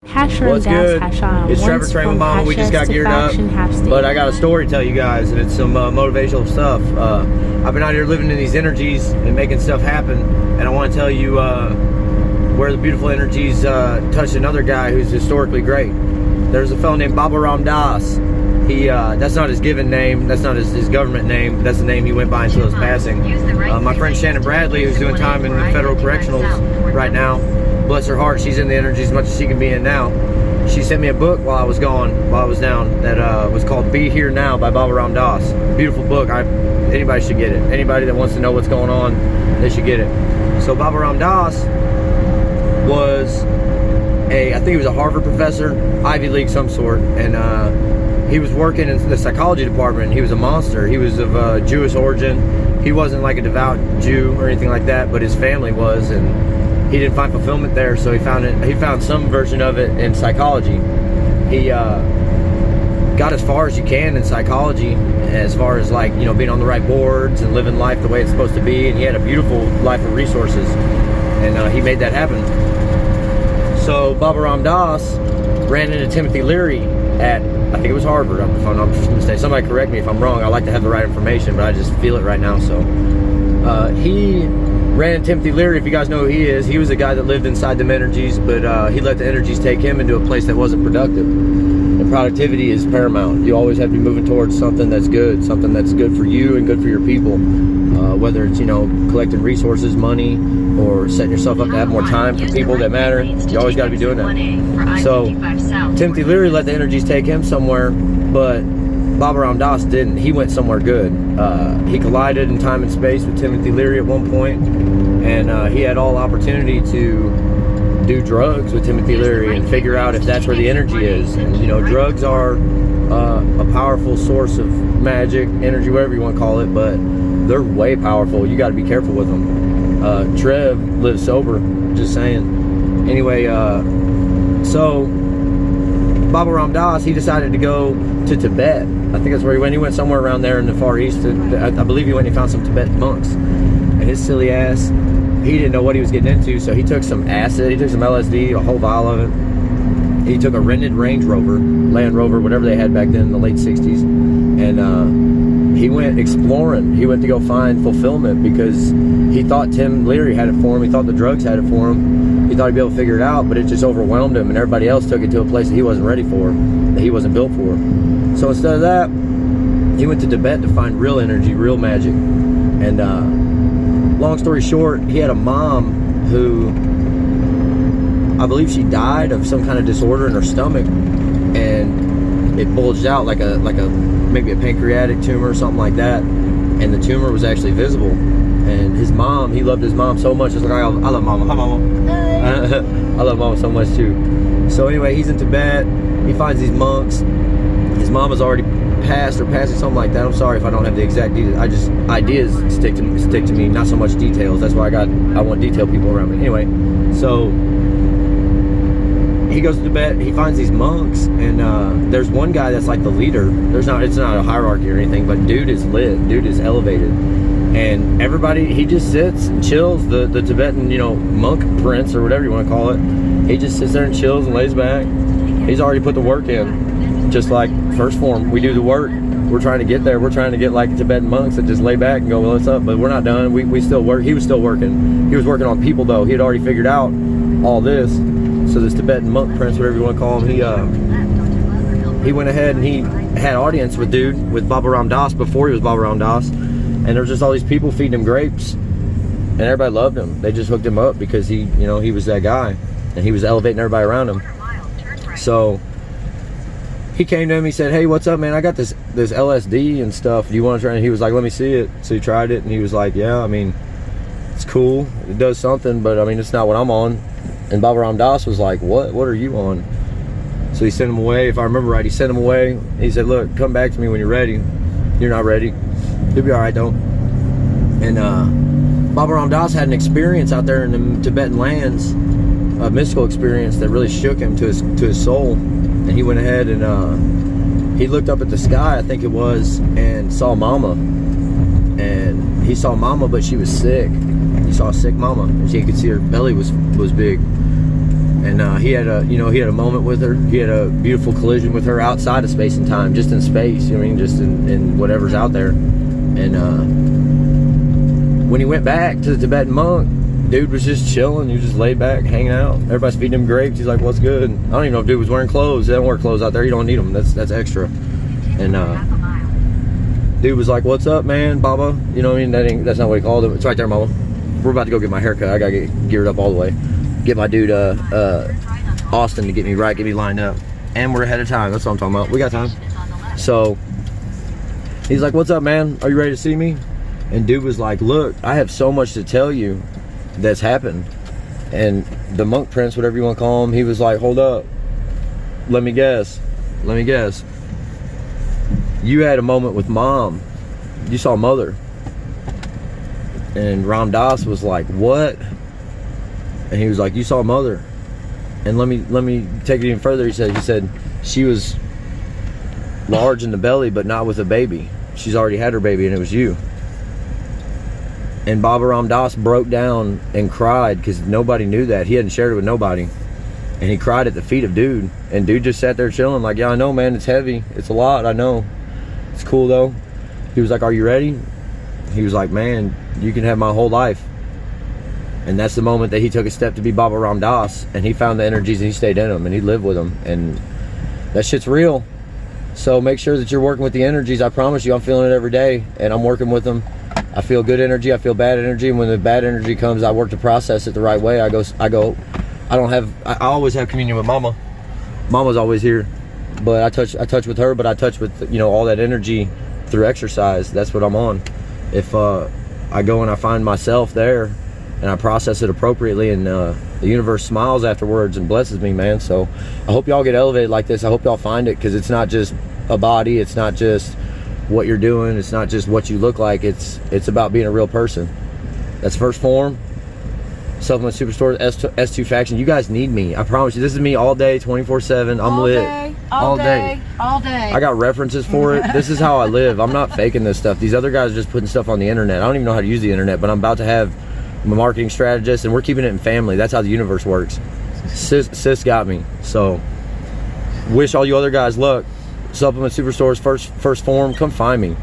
What's good? It's Trevor, Train Mama. We just got geared up, but I got a story to tell you guys, and it's some motivational stuff. I've been out here living in these energies and making stuff happen, and I want to tell you where the beautiful energies touched another guy who's historically great. There's a fellow named Baba Ram Das. That's not his given name, that's not his government name, but that's the name he went by until his passing. My friend Shannon Bradley, who's doing time in the federal correctionals right now, bless her heart, she's in the energy as much as she can be in now. She sent me a book while I was gone, while I was down, that was called Be Here Now by Baba Ram Das. Beautiful book. Anybody should get it. Anybody that wants to know what's going on, they should get it. So Baba Ram Das was I think he was a Harvard professor, Ivy League some sort, and he was working in the psychology department. He was a monster. He was of Jewish origin. He wasn't like a devout Jew or anything like that, but his family was, and he didn't find fulfillment there, so he found some version of it in psychology. He got as far as you can in psychology, as far as, like, you know, being on the right boards and living life the way it's supposed to be, and he had a beautiful life of resources, and he made that happen. So Baba Ram Das ran into Timothy Leary at, I think it was Harvard, if I'm not mistaken. Somebody correct me if I'm wrong. I like to have the right information, but I just feel it right now. So he ran into Timothy Leary. If you guys know who he is, he was a guy that lived inside them energies, but he let the energies take him into a place that wasn't productive. And productivity is paramount. You always have to be moving towards something that's good for you and good for your people. Whether it's, you know, collecting resources, money, or setting yourself up to have more time for people that matter, you always got to be doing that. So Timothy Leary let the energies take him somewhere, but Baba Ram Das didn't. He went somewhere good. He collided in time and space with Timothy Leary at one point, and he had all opportunity to do drugs with Timothy Leary and figure out if that's where the energy is. And, you know, drugs are a powerful source of magic, energy, whatever you want to call it, but they're way powerful. You got to be careful with them. Trev lives sober, just saying. Anyway, so Baba Ram Das, he decided to go to Tibet. I think that's where he went. He went somewhere around there in the Far East. I believe he went and he found some Tibetan monks. And his silly ass, he didn't know what he was getting into, so he took some acid, he took some LSD, a whole vial of it. He took a rented Range Rover, Land Rover, whatever they had back then in the late 60s, and he went exploring. He went to go find fulfillment because he thought Tim Leary had it for him. He thought the drugs had it for him. He thought he'd be able to figure it out, but it just overwhelmed him, and everybody else took it to a place that he wasn't ready for, that he wasn't built for. So instead of that, he went to Tibet to find real energy, real magic. And long story short, he had a mom who, I believe she died of some kind of disorder in her stomach, and it bulged out like maybe a pancreatic tumor or something like that, and the tumor was actually visible. And his mom, he loved his mom so much. It's like, I love Mama. Hi, Mama. I love Mama so much too. So anyway, he's in Tibet. He finds these monks. His mom has already passed or passing, something like that. I'm sorry if I don't have the exact details. Ideas stick to me, not so much details. That's why I want detailed people around me. Anyway, so he goes to Tibet. He finds these monks, and there's one guy that's like the leader. It's not a hierarchy or anything, but dude is lit. Dude is elevated. And everybody, he just sits and chills. The Tibetan, you know, monk prince or whatever you want to call it, he just sits there and chills and lays back. He's already put the work in, just like first form. We do the work. We're trying to get there. We're trying to get like Tibetan monks that just lay back and go, well, what's up? But we're not done. We still work. He was still working. He was working on people, though. He had already figured out all this. So this Tibetan monk prince, whatever you want to call him, he went ahead and he had audience with Baba Ram Das before he was Baba Ram Das. And there was just all these people feeding him grapes, and everybody loved him. They just hooked him up because he was that guy, and he was elevating everybody around him. So he came to him. He said, "Hey, what's up, man? I got this LSD and stuff. Do you want to try?" And he was like, "Let me see it." So he tried it, and he was like, "Yeah, I mean, it's cool. It does something, but I mean, it's not what I'm on." And Baba Ram Das was like, "What? What are you on?" So he sent him away. If I remember right, he sent him away. He said, "Look, come back to me when you're ready. You're not ready. You'll be all right, though." And Baba Ram Das had an experience out there in the Tibetan lands, a mystical experience that really shook him to his soul. And he went ahead and he looked up at the sky, I think it was, and saw Mama. And he saw Mama, but she was sick. He saw a sick Mama, and he could see her belly was big. And he had a moment with her. He had a beautiful collision with her outside of space and time, just in space. You know what I mean? Just in whatever's out there. And when he went back to the Tibetan monk, dude was just chilling. He was just laid back, hanging out. Everybody's feeding him grapes. He's like, "What's good?" I don't even know if dude was wearing clothes. They don't wear clothes out there. You don't need them. That's extra. And dude was like, "What's up, man, Baba?" You know what I mean? That's not what he called him. It's right there, Mama. We're about to go get my haircut. I gotta get geared up all the way. Get my dude Austin to get me right, get me lined up. And we're ahead of time. That's what I'm talking about. We got time. So he's like, "What's up, man? Are you ready to see me?" And dude was like, "Look, I have so much to tell you that's happened." And the monk prince, whatever you want to call him, he was like, "Hold up. Let me guess. You had a moment with mom. You saw mother." And Ram Dass was like, "What?" And he was like, "You saw mother." And let me take it even further. He said she was large in the belly, but not with a baby. She's already had her baby, and it was you. And Baba Ram Dass broke down and cried because nobody knew that. He hadn't shared it with nobody. And he cried at the feet of dude. And dude just sat there chilling like, "Yeah, I know, man. It's heavy. It's a lot. I know. It's cool, though." He was like, "Are you ready?" He was like, "Man, you can have my whole life." And that's the moment that he took a step to be Baba Ram Dass, and he found the energies and he stayed in them and he lived with them, and that shit's real. So make sure that you're working with the energies. I promise you, I'm feeling it every day, and I'm working with them. I feel good energy, I feel bad energy, and when the bad energy comes, I work to process it the right way. I always have communion with Mama. Mama's always here, but I touch with her, but I touch with, you know, all that energy through exercise. That's what I'm on. If I go and I find myself there and I process it appropriately, and the universe smiles afterwards and blesses me, man. So I hope y'all get elevated like this. I hope y'all find it, because it's not just a body, it's not just what you're doing, it's not just what you look like, it's about being a real person. That's First Form, Supplement Superstore, S2 Faction. You guys need me. I promise you, this is me all day, 24/7. I'm lit. All day. I got references for it. This is how I live. I'm not faking this stuff. These other guys are just putting stuff on the internet. I don't even know how to use the internet, but I'm about to have a marketing strategist, and we're keeping it in family. That's how the universe works. Sis got me. So wish all you other guys luck. Supplement Superstore's First Form, come find me.